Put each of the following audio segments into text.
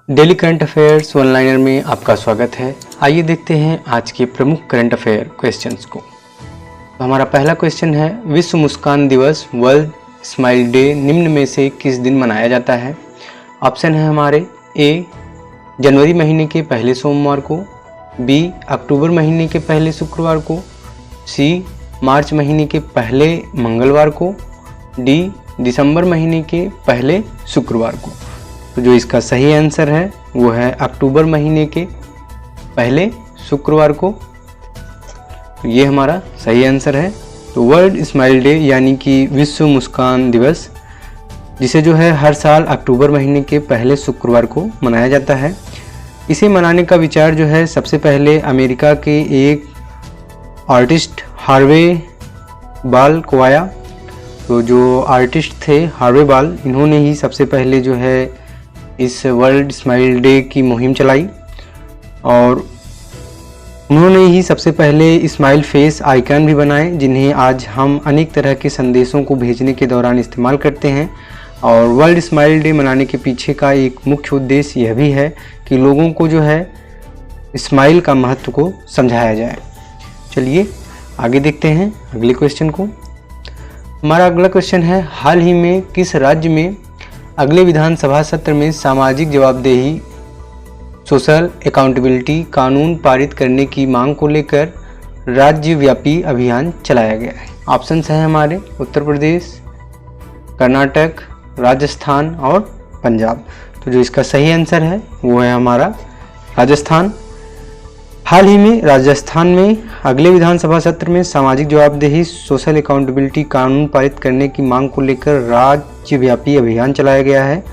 Daily current affairs one liner में आपका स्वागत है। आइए देखते हैं आज के प्रमुख करंट अफेयर क्वेश्चंस को। तो हमारा पहला क्वेश्चन है, विश्व मुस्कान दिवस वर्ल्ड स्माइल डे निम्न में से किस दिन मनाया जाता है? ऑप्शन है हमारे ए जनवरी महीने के पहले सोमवार को, बी अक्टूबर महीने के पहले शुक्रवार को, सी मार्च महीने के पहले मंगलवार को, डी दिसंबर महीने के पहले शुक्रवार को। तो जो इसका सही आंसर है वो है अक्टूबर महीने के पहले शुक्रवार को। तो ये हमारा सही आंसर है। तो वर्ल्ड स्माइल डे यानी कि विश्व मुस्कान दिवस, जिसे जो है हर साल अक्टूबर महीने के पहले शुक्रवार को मनाया जाता है। इसे मनाने का विचार जो है सबसे पहले अमेरिका के एक आर्टिस्ट हार्वे बाल को आया। तो जो आर्टिस्ट थे हार्वे बाल, इन्होंने ही सबसे पहले जो है इस वर्ल्ड स्माइल डे की मुहिम चलाई और उन्होंने ही सबसे पहले स्माइल फेस आइकन भी बनाए, जिन्हें आज हम अनेक तरह के संदेशों को भेजने के दौरान इस्तेमाल करते हैं। और वर्ल्ड स्माइल डे मनाने के पीछे का एक मुख्य उद्देश्य यह भी है कि लोगों को जो है स्माइल का महत्व को समझाया जाए। चलिए आगे देखते हैं अगले क्वेश्चन को। हमारा अगला क्वेश्चन है, हाल ही में किस राज्य में अगले विधानसभा सत्र में सामाजिक जवाबदेही सोशल अकाउंटेबिलिटी कानून पारित करने की मांग को लेकर राज्यव्यापी अभियान चलाया गया है? ऑप्शंस हैं हमारे उत्तर प्रदेश, कर्नाटक, राजस्थान और पंजाब। तो जो इसका सही आंसर है वो है हमारा राजस्थान। हाल ही में राजस्थान में अगले विधानसभा सत्र में सामाजिक जवाबदेही सोशल अकाउंटेबिलिटी कानून पारित करने की मांग को लेकर राज्यव्यापी अभियान चलाया गया है।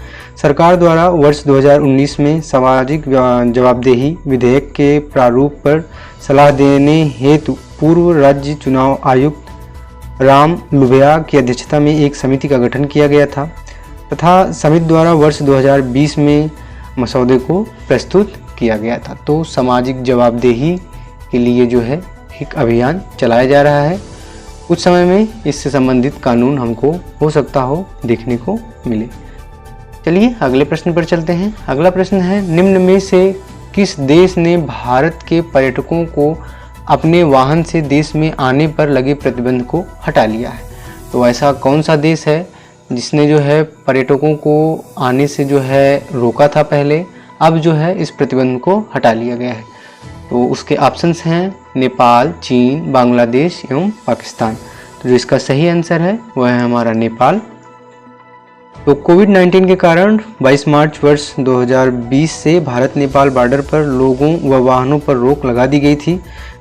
सरकार द्वारा वर्ष 2019 में सामाजिक जवाबदेही विधेयक के प्रारूप पर सलाह देने हेतु पूर्व राज्य चुनाव आयुक्त राम लुभिया की अध्यक्षता में एक समिति का गठन किया गया था तथा समिति द्वारा वर्ष 2020 में मसौदे को प्रस्तुत किया गया था। तो सामाजिक जवाबदेही के लिए जो है एक अभियान चलाया जा रहा है। कुछ समय में इससे संबंधित कानून हमको हो सकता हो देखने को मिले। चलिए अगले प्रश्न पर चलते हैं। अगला प्रश्न है, निम्न में से किस देश ने भारत के पर्यटकों को अपने वाहन से देश में आने पर लगे प्रतिबंध को हटा लिया है? तो ऐसा कौन सा देश है जिसने जो है पर्यटकों को आने से जो है रोका था पहले, अब जो है इस प्रतिबंध को हटा लिया गया है? तो उसके ऑप्शंस हैं नेपाल, चीन, बांग्लादेश एवं पाकिस्तान। तो जो इसका सही आंसर है वह है हमारा नेपाल। तो कोविड-19 के कारण 22 मार्च वर्ष 2020 से भारत नेपाल बॉर्डर पर लोगों व वाहनों पर रोक लगा दी गई थी।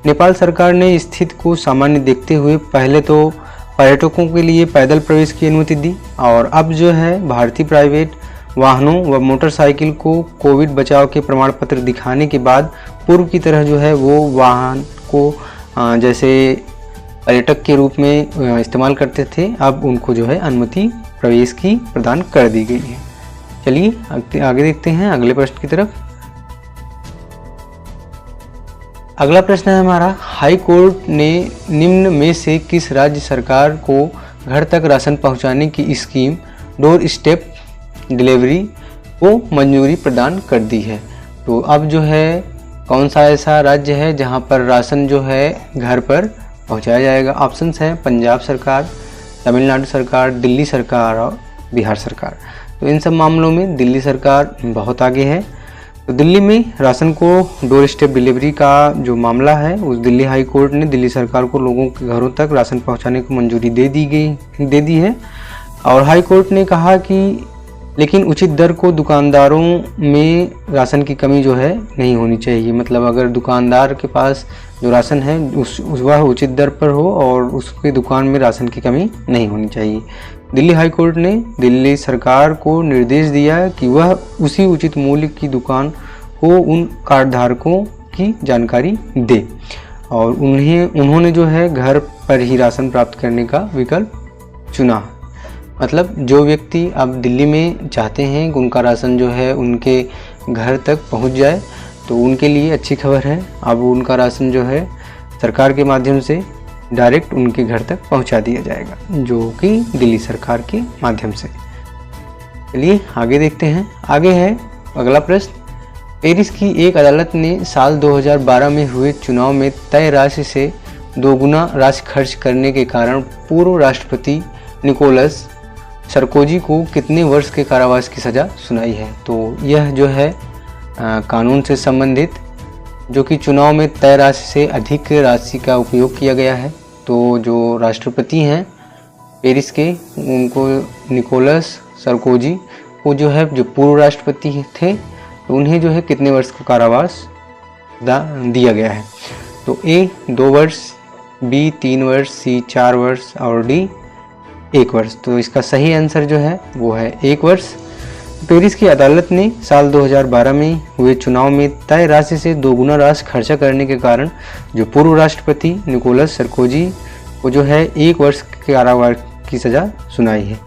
नेपाल सरकार ने स्थिति को सामान्य देखते हुए पहले तो पर्यटकों के लिए पैदल प्रवेश की अनुमति दी और अब जो है भारतीय प्राइवेट वाहनों व मोटरसाइकिल को कोविड बचाव के प्रमाण पत्र दिखाने के बाद पूर्व की तरह जो है वो वाहन को जैसे पर्यटक के रूप में इस्तेमाल करते थे, अब उनको जो है अनुमति प्रवेश की प्रदान कर दी गई है। चलिए आगे देखते हैं अगले प्रश्न की तरफ। अगला प्रश्न है हमारा, हाई कोर्ट ने निम्न में से किस राज्य सरकार को घर तक राशन पहुंचाने की स्कीम डोर स्टेप डिलीवरी को मंजूरी प्रदान कर दी है? तो अब जो है कौन सा ऐसा राज्य है जहां पर राशन जो है घर पर पहुंचाया जाएगा? ऑप्शंस हैं पंजाब सरकार, तमिलनाडु सरकार, दिल्ली सरकार और बिहार सरकार। तो इन सब मामलों में दिल्ली सरकार बहुत आगे है। तो दिल्ली में राशन को डोर स्टेप डिलीवरी का जो मामला है उस दिल्ली हाई कोर्ट ने दिल्ली सरकार को लोगों के घरों तक राशन पहुंचाने को मंजूरी दे दी है। और हाई कोर्ट ने कहा कि लेकिन उचित दर को दुकानदारों में राशन की कमी जो है नहीं होनी चाहिए। मतलब अगर दुकानदार के पास जो राशन है वह उचित दर पर हो और उसकी दुकान में राशन की कमी नहीं होनी चाहिए। दिल्ली हाई कोर्ट ने दिल्ली सरकार को निर्देश दिया कि वह उसी उचित मूल्य की दुकान को उन कार्डधारकों की जानकारी दे और उन्होंने जो है घर पर ही राशन प्राप्त करने का विकल्प चुना। मतलब जो व्यक्ति अब दिल्ली में चाहते हैं कि उनका राशन जो है उनके घर तक पहुंच जाए, तो उनके लिए अच्छी खबर है। अब उनका राशन जो है सरकार के माध्यम से डायरेक्ट उनके घर तक पहुंचा दिया जाएगा, जो कि दिल्ली सरकार के माध्यम से। चलिए आगे देखते हैं। आगे है अगला प्रश्न, पेरिस की एक अदालत ने साल 2012 में हुए चुनाव में तय राशि से दोगुना राशि खर्च करने के कारण पूर्व राष्ट्रपति निकोलस सरकोजी को कितने वर्ष के कारावास की सज़ा सुनाई है। तो यह जो है कानून से संबंधित, जो कि चुनाव में तय राशि से अधिक राशि का उपयोग किया गया है। तो जो राष्ट्रपति हैं पेरिस के, उनको निकोलस सरकोजी को जो है, जो पूर्व राष्ट्रपति थे, तो उन्हें जो है कितने वर्ष का कारावास दिया गया है। तो ए 2 वर्ष, बी 3 वर्ष, सी 4 वर्ष और डी 1 वर्ष। तो इसका सही आंसर जो है वो है 1 वर्ष। पेरिस की अदालत ने साल 2012 में हुए चुनाव में तय राशि से दोगुना राशि खर्चा करने के कारण जो पूर्व राष्ट्रपति निकोलस सरकोजी को जो है 1 वर्ष के कारावास की सज़ा सुनाई है।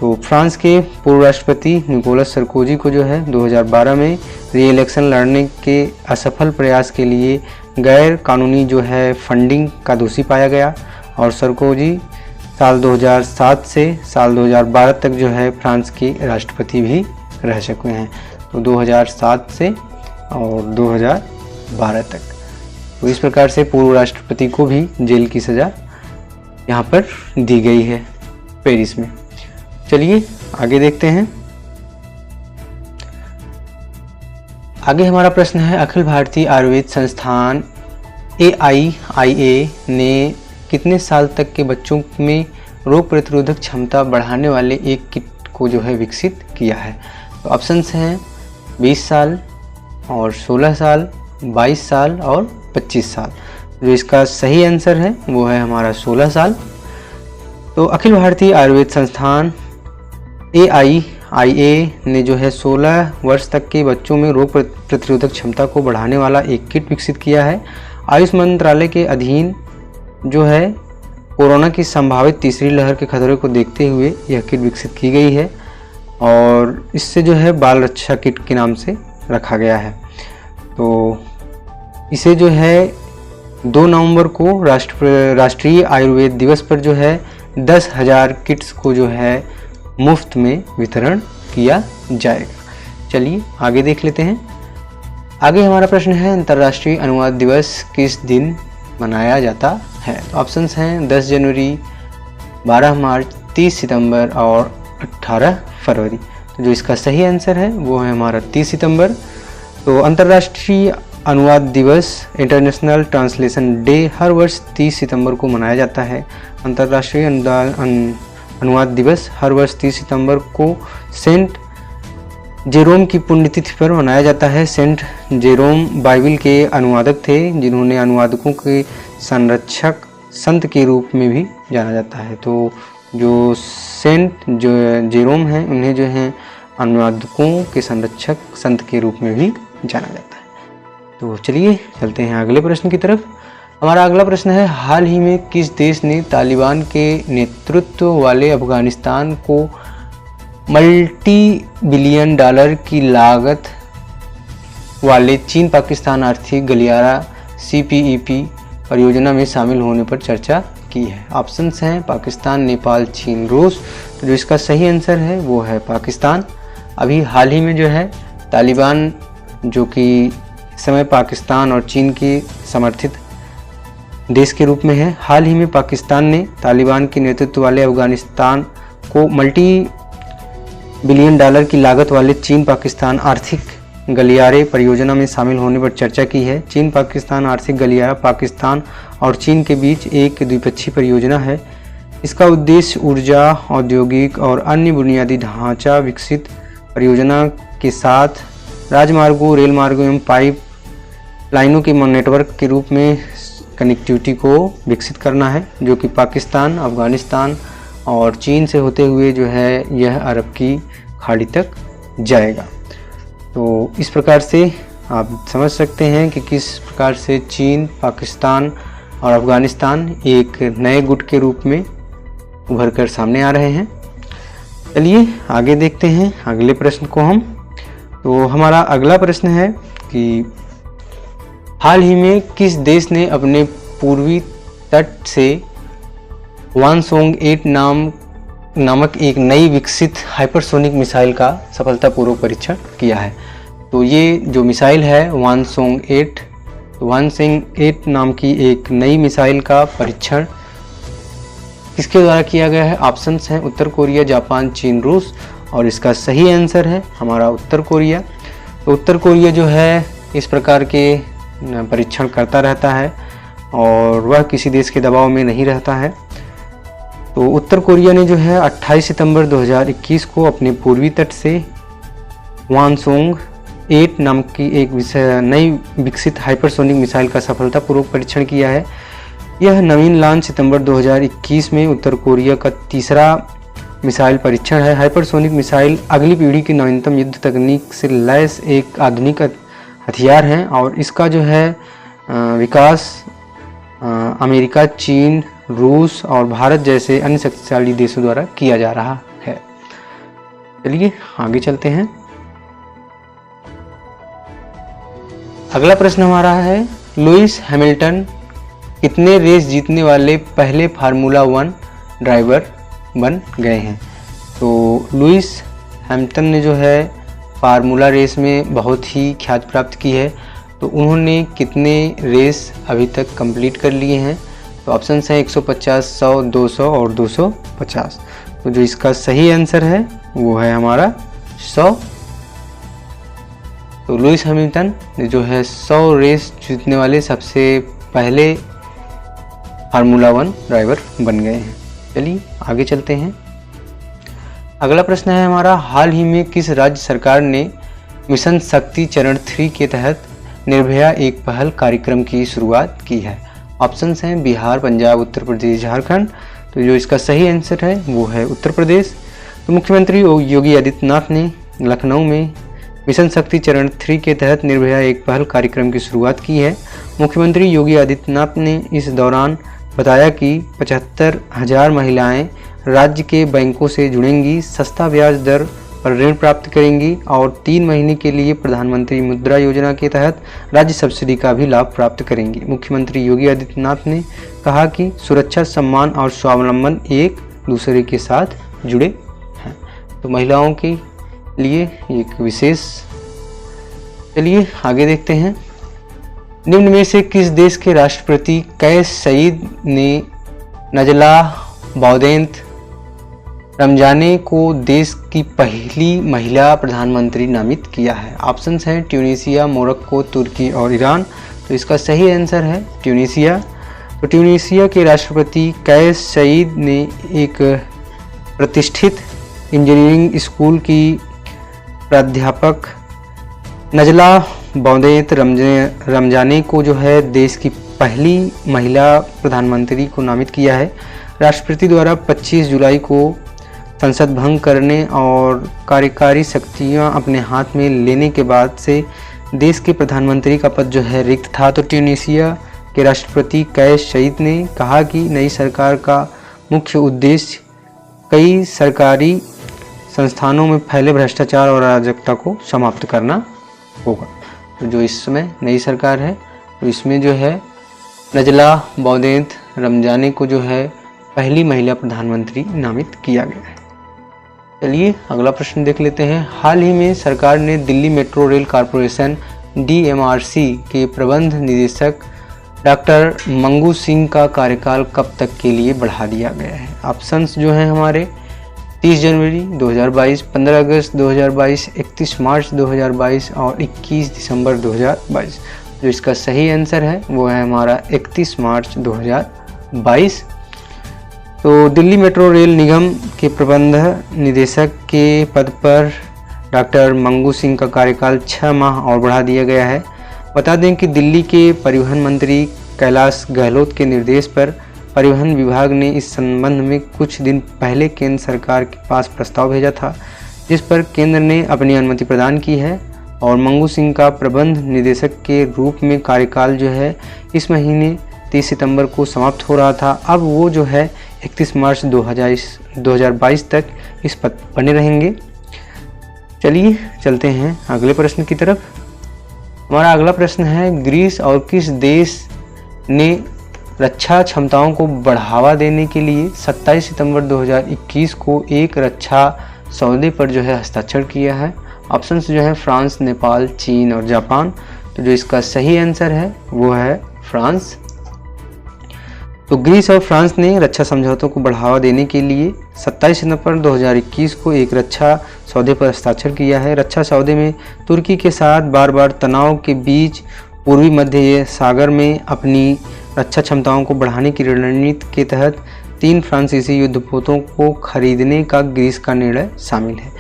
तो फ्रांस के पूर्व राष्ट्रपति निकोलस सरकोजी को जो है 2012 में री इलेक्शन लड़ने के असफल प्रयास के लिए गैर कानूनी जो है फंडिंग का दोषी पाया गया और सरकोजी साल 2007 से साल 2012 तक जो है फ्रांस के राष्ट्रपति भी रह चुके हैं। तो 2007 से और 2012 तक। तो इस प्रकार से पूर्व राष्ट्रपति को भी जेल की सज़ा यहाँ पर दी गई है पेरिस में। चलिए आगे देखते हैं। आगे हमारा प्रश्न है, अखिल भारतीय आयुर्वेद संस्थान AIIA ने कितने साल तक के बच्चों में रोग प्रतिरोधक क्षमता बढ़ाने वाले एक किट को जो है विकसित किया है। तो ऑप्शंस हैं 20 साल और 16 साल, 22 साल और 25 साल। जो इसका सही आंसर है वो है हमारा 16 साल। तो अखिल भारतीय आयुर्वेद संस्थान AIIA ने जो है 16 वर्ष तक के बच्चों में रोग प्रतिरोधक क्षमता को बढ़ाने वाला एक किट विकसित किया है। आयुष मंत्रालय के अधीन जो है कोरोना की संभावित तीसरी लहर के खतरे को देखते हुए यह किट विकसित की गई है और इससे जो है बाल रक्षा किट के नाम से रखा गया है। तो इसे जो है 2 नवंबर को राष्ट्रीय आयुर्वेद दिवस पर जो है 10,000 किट्स को जो है मुफ्त में वितरण किया जाएगा। चलिए आगे देख लेते हैं। आगे हमारा प्रश्न है, अंतर्राष्ट्रीय अनुवाद दिवस किस दिन मनाया जाता है। तो ऑप्शंस हैं 10 जनवरी, 12 मार्च, 30 सितंबर और 18 फरवरी। तो जो इसका सही आंसर है वो है हमारा 30 सितंबर। तो अंतर्राष्ट्रीय अनुवाद दिवस इंटरनेशनल ट्रांसलेशन डे हर वर्ष 30 सितंबर को मनाया जाता है। अंतर्राष्ट्रीय अनुवाद दिवस हर वर्ष 30 सितंबर को सेंट जेरोम की पुण्यतिथि पर मनाया जाता है। सेंट जेरोम बाइबल के अनुवादक थे, जिन्होंने अनुवादकों के संरक्षक संत के रूप में भी जाना जाता है। तो जो सेंट जेरोम हैं, उन्हें जो है अनुवादकों के संरक्षक संत के रूप में भी जाना जाता है। तो चलिए चलते हैं अगले प्रश्न की तरफ। हमारा अगला प्रश्न है, हाल ही में किस देश ने तालिबान के नेतृत्व वाले अफगानिस्तान को $multi-billion की लागत वाले चीन पाकिस्तान आर्थिक गलियारा CPEP परियोजना में शामिल होने पर चर्चा की है। ऑप्शंस हैं पाकिस्तान, नेपाल, चीन, रूस। तो जो इसका सही आंसर है वो है पाकिस्तान। अभी हाल ही में जो है तालिबान, जो कि इस समय पाकिस्तान और चीन की समर्थित देश के रूप में है, हाल ही में पाकिस्तान ने तालिबान के नेतृत्व वाले अफगानिस्तान को $multi-billion की लागत वाले चीन पाकिस्तान आर्थिक गलियारे परियोजना में शामिल होने पर चर्चा की है। चीन पाकिस्तान आर्थिक गलियारा पाकिस्तान और चीन के बीच एक द्विपक्षीय परियोजना है। इसका उद्देश्य ऊर्जा, औद्योगिक और अन्य बुनियादी ढांचा विकसित परियोजना के साथ राजमार्गों, रेल मार्गों एवं पाइप लाइनों के नेटवर्क के रूप में कनेक्टिविटी को विकसित करना है, जो कि पाकिस्तान, अफगानिस्तान और चीन से होते हुए जो है यह अरब की खाड़ी तक जाएगा। तो इस प्रकार से आप समझ सकते हैं कि किस प्रकार से चीन, पाकिस्तान और अफगानिस्तान एक नए गुट के रूप में उभर कर सामने आ रहे हैं। चलिए आगे देखते हैं अगले प्रश्न को हम। तो हमारा अगला प्रश्न है कि हाल ही में किस देश ने अपने पूर्वी तट से वानसोंग 8 नामक एक नई विकसित हाइपरसोनिक मिसाइल का सफलतापूर्वक परीक्षण किया है। तो ये जो मिसाइल है वानसोंग-8, वानसोंग-8 नाम की एक नई मिसाइल का परीक्षण किसके द्वारा किया गया है? ऑप्शंस हैं उत्तर कोरिया, जापान, चीन, रूस, और इसका सही आंसर है हमारा उत्तर कोरिया। तो उत्तर कोरिया जो है इस प्रकार के परीक्षण करता रहता है और वह किसी देश के दबाव में नहीं रहता है। तो उत्तर कोरिया ने जो है 28 सितंबर 2021 को अपने पूर्वी तट से वानसोंग-8 नाम की एक नई विकसित हाइपरसोनिक मिसाइल का सफलतापूर्वक परीक्षण किया है। यह नवीन लॉन्च सितंबर 2021 में उत्तर कोरिया का तीसरा मिसाइल परीक्षण है। हाइपरसोनिक मिसाइल अगली पीढ़ी की नवीनतम युद्ध तकनीक से लैस एक आधुनिक हथियार है और इसका जो है विकास अमेरिका, चीन, रूस और भारत जैसे अन्य शक्तिशाली देशों द्वारा किया जा रहा है। चलिए आगे चलते हैं। अगला प्रश्न हमारा है, लुइस हैमिल्टन कितने रेस जीतने वाले पहले फार्मूला 1 ड्राइवर बन गए हैं? तो लुइस हैमिल्टन ने जो है फार्मूला रेस में बहुत ही ख्याति प्राप्त की है। तो उन्होंने कितने रेस अभी तक कंप्लीट कर लिए हैं? तो ऑप्शंस हैं 150, 100, 200 और 250। तो जो इसका सही आंसर है वो है हमारा 100। तो लुइस हैमिल्टन जो है 100 रेस जीतने वाले सबसे पहले फार्मूला 1 ड्राइवर बन गए हैं। चलिए आगे चलते हैं। अगला प्रश्न है हमारा, हाल ही में किस राज्य सरकार ने मिशन शक्ति चरण 3 के तहत निर्भया एक पहल कार्यक्रम की शुरुआत की है? ऑप्शंस हैं बिहार, पंजाब, उत्तर प्रदेश, झारखंड। तो जो इसका सही आंसर है वो है उत्तर प्रदेश। तो मुख्यमंत्री योगी आदित्यनाथ ने लखनऊ में मिशन शक्ति चरण 3 के तहत निर्भया एक पहल कार्यक्रम की शुरुआत की है। मुख्यमंत्री योगी आदित्यनाथ ने इस दौरान बताया कि 75,000 महिलाएं राज्य के बैंकों से जुड़ेंगी, सस्ता ब्याज दर पर ऋण प्राप्त करेंगी और 3 महीने के लिए प्रधानमंत्री मुद्रा योजना के तहत राज्य सब्सिडी का भी लाभ प्राप्त करेंगी। मुख्यमंत्री योगी आदित्यनाथ ने कहा कि सुरक्षा, सम्मान और स्वावलंबन एक दूसरे के साथ जुड़े हैं। तो महिलाओं के लिए एक विशेष। चलिए आगे देखते हैं। निम्न में से किस देश के राष्ट्रपति कैस सईद ने नजला बौदेंत रमजाने को देश की पहली महिला प्रधानमंत्री नामित किया है? ऑप्शंस हैं ट्यूनीसिया, मोरक्को, तुर्की और ईरान। तो इसका सही आंसर है ट्यूनीसिया। तो ट्यूनीसिया के राष्ट्रपति कैस सईद ने एक प्रतिष्ठित इंजीनियरिंग स्कूल की प्राध्यापक नजला बौदेंत रमजाने को जो है देश की पहली महिला प्रधानमंत्री को नामित किया है। राष्ट्रपति द्वारा 25 जुलाई को संसद भंग करने और कार्यकारी शक्तियां अपने हाथ में लेने के बाद से देश के प्रधानमंत्री का पद जो है रिक्त था। तो ट्यूनीसिया के राष्ट्रपति कैस सईद ने कहा कि नई सरकार का मुख्य उद्देश्य कई सरकारी संस्थानों में फैले भ्रष्टाचार और अराजकता को समाप्त करना होगा। तो जो इस समय नई सरकार है तो इसमें जो है नजला बौदेंत रमजाने को जो है पहली महिला प्रधानमंत्री नामित किया गया है। चलिए अगला प्रश्न देख लेते हैं। हाल ही में सरकार ने Delhi metro rail corporation DMRC के प्रबंध निदेशक डॉक्टर मंगू सिंह का कार्यकाल कब तक के लिए बढ़ा दिया गया है? ऑप्शंस जो हैं हमारे 30 जनवरी 2022, 15 अगस्त 2022, 31 मार्च 2022 और 21 दिसंबर 2022। जो इसका सही आंसर है वो है हमारा 31 मार्च 2022। तो दिल्ली मेट्रो रेल निगम के प्रबंध निदेशक के पद पर डॉक्टर मंगू सिंह का कार्यकाल 6 माह और बढ़ा दिया गया है। बता दें कि दिल्ली के परिवहन मंत्री कैलाश गहलोत के निर्देश पर परिवहन विभाग ने इस संबंध में कुछ दिन पहले केंद्र सरकार के पास प्रस्ताव भेजा था, जिस पर केंद्र ने अपनी अनुमति प्रदान की है और मंगू सिंह का प्रबंध निदेशक के रूप में कार्यकाल जो है इस महीने 30 सितंबर को समाप्त हो रहा था। अब वो जो है 31 मार्च 2022 तक इस पद पर बने रहेंगे। चलिए चलते हैं अगले प्रश्न की तरफ। हमारा अगला प्रश्न है, ग्रीस और किस देश ने रक्षा क्षमताओं को बढ़ावा देने के लिए 27 सितंबर 2021 को एक रक्षा सौदे पर जो है हस्ताक्षर किया है? ऑप्शंस जो है फ्रांस, नेपाल, चीन और जापान। तो जो इसका सही आंसर है वो है फ्रांस। तो ग्रीस और फ्रांस ने रक्षा समझौतों को बढ़ावा देने के लिए 27 सितंबर 2021 को एक रक्षा सौदे पर हस्ताक्षर किया है। रक्षा सौदे में तुर्की के साथ बार बार तनाव के बीच पूर्वी मध्य सागर में अपनी रक्षा क्षमताओं को बढ़ाने की रणनीति के तहत 3 फ्रांसीसी युद्धपोतों को खरीदने का ग्रीस का निर्णय शामिल है।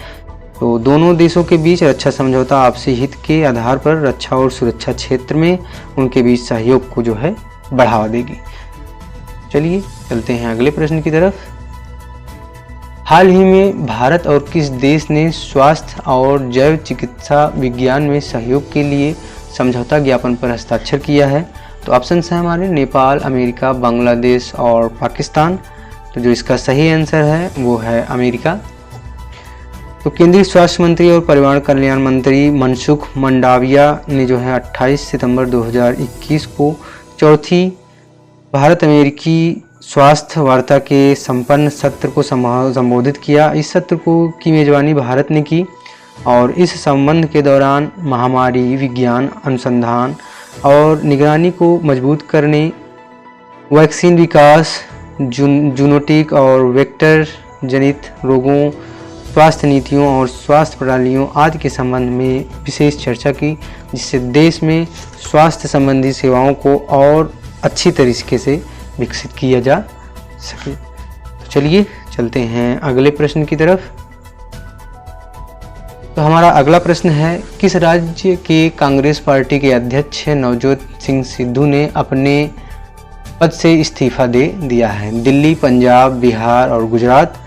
तो दोनों देशों के बीच रक्षा समझौता आपसी हित के आधार पर रक्षा और सुरक्षा क्षेत्र में उनके बीच सहयोग को जो है बढ़ावा देगी। चलिए चलते हैं अगले प्रश्न की तरफ। हाल ही में भारत और किस देश ने स्वास्थ्य और जैव चिकित्सा विज्ञान में सहयोग के लिए समझौता ज्ञापन पर हस्ताक्षर किया है? तो ऑप्शन है हमारे नेपाल, अमेरिका, बांग्लादेश और पाकिस्तान। तो जो इसका सही आंसर है वो है अमेरिका। तो केंद्रीय स्वास्थ्य मंत्री और परिवार कल्याण मंत्री मनसुख मंडाविया ने जो है 28 सितंबर 2021 को चौथी भारत अमेरिकी स्वास्थ्य वार्ता के संपन्न सत्र को संबोधित किया। इस सत्र की मेजबानी भारत ने की और इस संबंध के दौरान महामारी विज्ञान अनुसंधान और निगरानी को मजबूत करने, वैक्सीन विकास, जूनोटिक और वेक्टर जनित रोगों, स्वास्थ्य नीतियों और स्वास्थ्य प्रणालियों आदि के संबंध में विशेष चर्चा की, जिससे देश में स्वास्थ्य संबंधी सेवाओं को और अच्छी तरीके से विकसित किया जा सके। तो चलिए चलते हैं अगले प्रश्न की तरफ। तो हमारा अगला प्रश्न है, किस राज्य के कांग्रेस पार्टी के अध्यक्ष नवजोत सिंह सिद्धू ने अपने पद से इस्तीफा दे दिया है? दिल्ली, पंजाब, बिहार और गुजरात।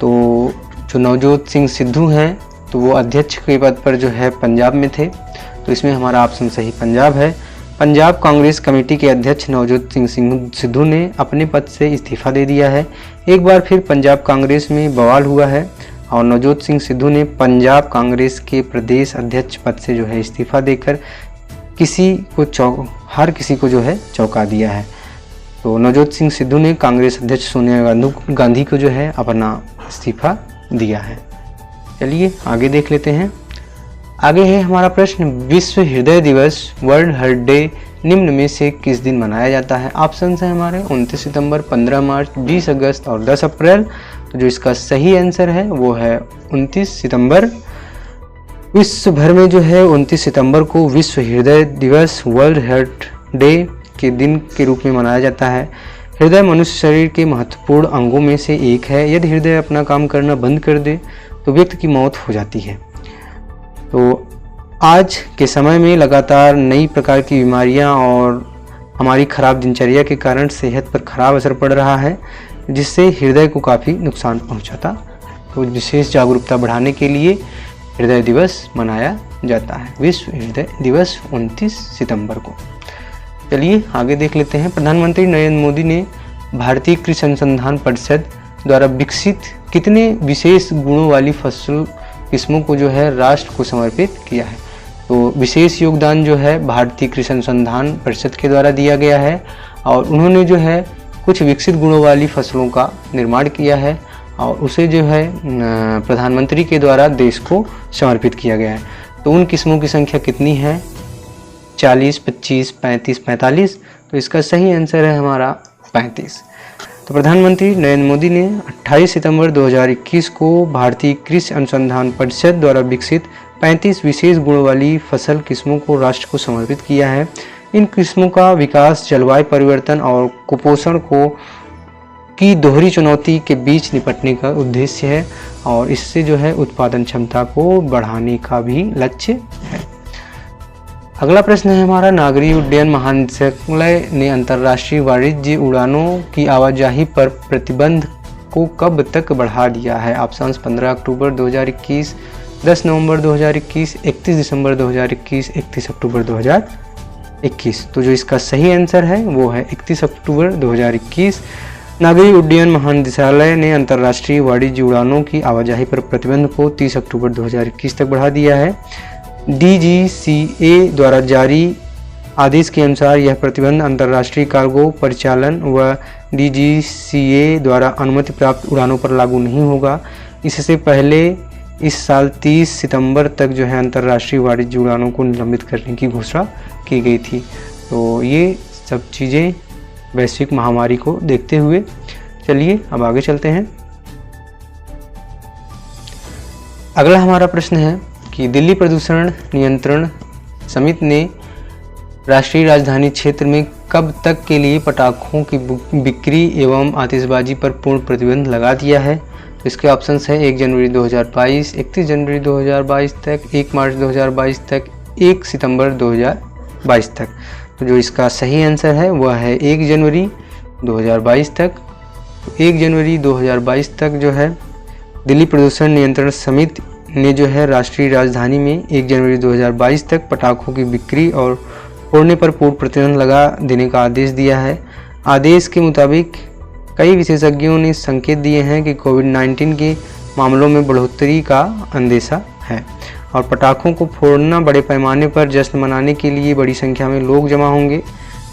तो जो नवजोत सिंह सिद्धू हैं तो वो अध्यक्ष के पद पर जो है पंजाब में थे। तो इसमें हमारा ऑप्शन सही पंजाब है। पंजाब कांग्रेस कमेटी के अध्यक्ष नवजोत सिंह सिद्धू ने अपने पद से इस्तीफा दे दिया है। एक बार फिर पंजाब कांग्रेस में बवाल हुआ है और नवजोत सिंह सिद्धू ने पंजाब कांग्रेस के प्रदेश अध्यक्ष पद से जो है इस्तीफा देकर हर किसी को जो है चौंका दिया है। तो नवजोत सिंह सिद्धू ने कांग्रेस अध्यक्ष सोनिया गांधी को जो है अपना इस्तीफा दिया है। चलिए आगे देख लेते हैं। आगे है हमारा प्रश्न, विश्व हृदय दिवस वर्ल्ड हार्ट डे निम्न में से किस दिन मनाया जाता है? ऑप्शन है हमारे 29 सितंबर, 15 मार्च, 20 अगस्त और 10 अप्रैल। तो जो इसका सही आंसर है वो है 29 सितंबर। विश्व भर में जो है 29 सितंबर को विश्व हृदय दिवस वर्ल्ड हार्ट डे के दिन के रूप में मनाया जाता है। हृदय मनुष्य शरीर के महत्वपूर्ण अंगों में से एक है। यदि हृदय अपना काम करना बंद कर दे तो व्यक्ति की मौत हो जाती है। तो आज के समय में लगातार नई प्रकार की बीमारियां और हमारी खराब दिनचर्या के कारण सेहत पर खराब असर पड़ रहा है, जिससे हृदय को काफ़ी नुकसान पहुंचाता। तो विशेष जागरूकता बढ़ाने के लिए हृदय दिवस मनाया जाता है, विश्व हृदय दिवस 29 सितंबर को। चलिए आगे देख लेते हैं। प्रधानमंत्री नरेंद्र मोदी ने भारतीय कृषि अनुसंधान परिषद द्वारा विकसित कितने विशेष गुणों वाली फसल किस्मों को जो है राष्ट्र को समर्पित किया है? तो विशेष योगदान जो है भारतीय कृषि अनुसंधान परिषद के द्वारा दिया गया है और उन्होंने जो है कुछ विकसित गुणों वाली फसलों का निर्माण किया है और उसे जो है प्रधानमंत्री के द्वारा देश को समर्पित किया गया है। तो उन किस्मों की संख्या कितनी है? 40, 25, 35, 45। तो इसका सही आंसर है हमारा 35। तो प्रधानमंत्री नरेंद्र मोदी ने 28 सितंबर 2021 को भारतीय कृषि अनुसंधान परिषद द्वारा विकसित 35 विशेष गुणों वाली फसल किस्मों को राष्ट्र को समर्पित किया है। इन किस्मों का विकास जलवायु परिवर्तन और कुपोषण की दोहरी चुनौती के बीच निपटने का उद्देश्य है और इससे जो है उत्पादन क्षमता को बढ़ाने का भी लक्ष्य है। अगला प्रश्न है हमारा, नागरिक उड्डयन महानिदेशालय ने अंतर्राष्ट्रीय वाणिज्य उड़ानों की आवाजाही पर प्रतिबंध को कब तक बढ़ा दिया है? ऑप्शन 15 अक्टूबर 2021, 10 नवंबर 2021, 31 दिसंबर 2021, 31 अक्टूबर 2021। तो जो इसका सही आंसर है वो है 31 अक्टूबर 2021। नागरिक उड्डयन महानिदेशालय ने अंतर्राष्ट्रीय वाणिज्य उड़ानों की आवाजाही पर प्रतिबंध को 30 अक्टूबर 2021 तक बढ़ा दिया है। DGCA द्वारा जारी आदेश के अनुसार यह प्रतिबंध अंतर्राष्ट्रीय कार्गो परिचालन व DGCA द्वारा अनुमति प्राप्त उड़ानों पर लागू नहीं होगा। इससे पहले इस साल 30 सितंबर तक जो है अंतर्राष्ट्रीय वाणिज्य उड़ानों को निलंबित करने की घोषणा की गई थी। तो ये सब चीज़ें वैश्विक महामारी को देखते हुए। चलिए अब आगे चलते हैं। अगला हमारा प्रश्न है कि दिल्ली प्रदूषण नियंत्रण समिति ने राष्ट्रीय राजधानी क्षेत्र में कब तक के लिए पटाखों की बिक्री एवं आतिशबाजी पर पूर्ण प्रतिबंध लगा दिया है? तो इसके ऑप्शंस हैं 1 जनवरी 2022, 31 जनवरी 2022 तक, 1 मार्च 2022 तक, 1 सितंबर 2022 तक। तो जो इसका सही आंसर है वह है 1 जनवरी 2022 तक। तो 1 जनवरी 2022 तक जो है दिल्ली प्रदूषण नियंत्रण समिति ने जो है राष्ट्रीय राजधानी में 1 जनवरी 2022 तक पटाखों की बिक्री और फोड़ने पर पूर्ण प्रतिबंध लगा देने का आदेश दिया है। आदेश के मुताबिक कई विशेषज्ञों ने संकेत दिए हैं कि कोविड-19 के मामलों में बढ़ोतरी का अंदेशा है और पटाखों को फोड़ना बड़े पैमाने पर जश्न मनाने के लिए बड़ी संख्या में लोग जमा होंगे,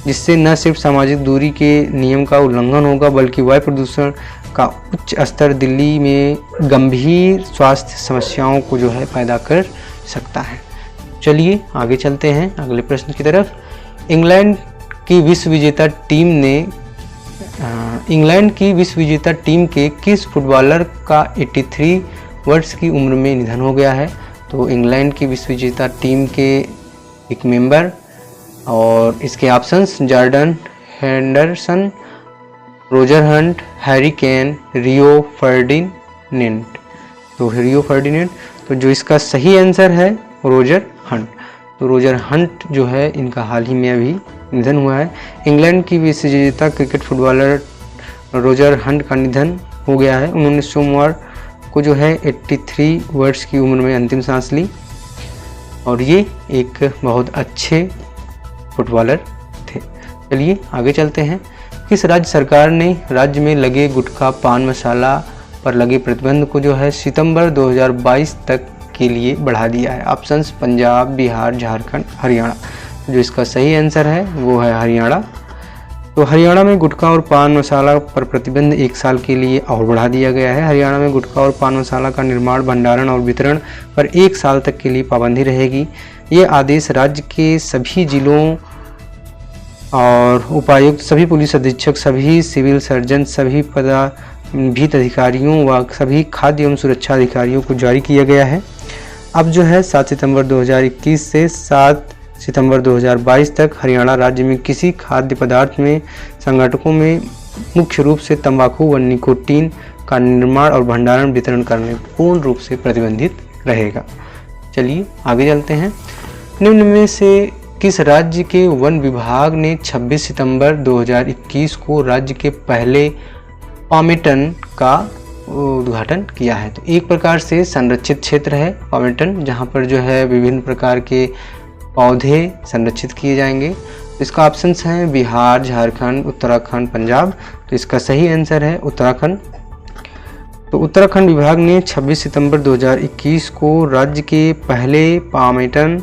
जिससे न सिर्फ सामाजिक दूरी के नियम का उल्लंघन होगा बल्कि वायु प्रदूषण का उच्च स्तर दिल्ली में गंभीर स्वास्थ्य समस्याओं को जो है पैदा कर सकता है। चलिए आगे चलते हैं अगले प्रश्न की तरफ। इंग्लैंड की विश्व विजेता टीम के किस फुटबॉलर का 83 वर्ष की उम्र में निधन हो गया है? तो इंग्लैंड की विश्व विजेता टीम के एक मेंबर, और इसके options Jordan Henderson, Roger Hunt, Harry Kane, Rio Ferdinand. तो रियो फर्डिनेंड, तो जो इसका सही आंसर है रोजर हंट। तो रोजर हंट जो है इनका हाल ही में अभी निधन हुआ है। इंग्लैंड की विश्व विजेता क्रिकेट फुटबॉलर रोजर हंट का निधन हो गया है। उन्होंने सोमवार को जो है 83 वर्ष की उम्र में अंतिम सांस ली और ये एक बहुत अच्छे फुटबॉलर थे। चलिए आगे चलते हैं। किस राज्य सरकार ने राज्य में लगे गुटखा पान मसाला पर लगे प्रतिबंध को जो है सितंबर 2022 तक के लिए बढ़ा दिया है? ऑप्शंस पंजाब, बिहार, झारखंड, हरियाणा। जो इसका सही आंसर है वो है हरियाणा। तो हरियाणा में गुटखा और पान मसाला पर प्रतिबंध 1 साल के लिए और बढ़ा दिया गया है। हरियाणा में गुटखा और पान मसाला का निर्माण, भंडारण और वितरण पर 1 साल तक के लिए पाबंदी रहेगी। ये आदेश राज्य के सभी जिलों और उपायुक्त, सभी पुलिस अधीक्षक, सभी सिविल सर्जन, सभी पदाभित अधिकारियों व सभी खाद्य एवं सुरक्षा अधिकारियों को जारी किया गया है। अब जो है 7 सितंबर 2021 से 7 सितंबर 2022 तक हरियाणा राज्य में किसी खाद्य पदार्थ में संगठकों में मुख्य रूप से तंबाकू व निकोटीन का निर्माण और भंडारण वितरण करने पूर्ण रूप से प्रतिबंधित रहेगा। चलिए आगे चलते हैं। निम्न में से किस राज्य के वन विभाग ने 26 सितंबर 2021 को राज्य के पहले पामेटन का उद्घाटन किया है? तो एक प्रकार से संरक्षित क्षेत्र है पामेटन, जहाँ पर जो है विभिन्न प्रकार के पौधे संरक्षित किए जाएंगे। इसका ऑप्शंस हैं बिहार, झारखंड, उत्तराखंड, पंजाब। तो इसका सही आंसर है उत्तराखंड। तो उत्तराखंड विभाग ने 26 सितंबर 2021 को राज्य के पहले पामेटन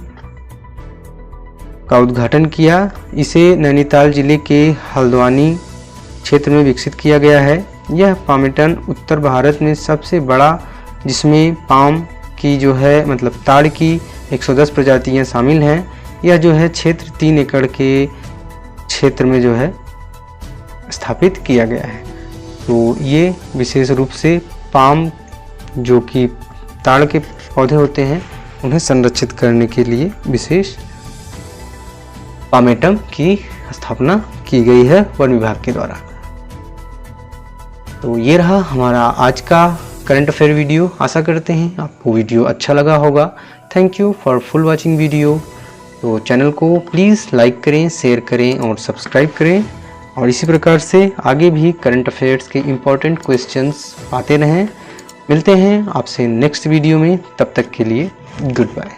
का उद्घाटन किया। इसे नैनीताल जिले के हल्द्वानी क्षेत्र में विकसित किया गया है। यह पामेटन उत्तर भारत में सबसे बड़ा, जिसमें पाम की जो है मतलब ताड़ की 110 प्रजातियां शामिल हैं। यह जो है क्षेत्र 3 एकड़ के क्षेत्र में जो है स्थापित किया गया है। तो ये विशेष रूप से पाम जो कि ताड़ के पौधे होते हैं उन्हें संरक्षित करने के लिए विशेष पामेटम की स्थापना की गई है वन विभाग के द्वारा। तो ये रहा हमारा आज का करंट अफेयर वीडियो। आशा करते हैं आपको वीडियो अच्छा लगा होगा। Thank you for full watching video. तो चैनल को प्लीज़ लाइक करें, शेयर करें और सब्सक्राइब करें, और इसी प्रकार से आगे भी करंट अफेयर्स के इम्पोर्टेंट क्वेश्चंस पाते रहें। मिलते हैं आपसे नेक्स्ट वीडियो में, तब तक के लिए गुड बाय।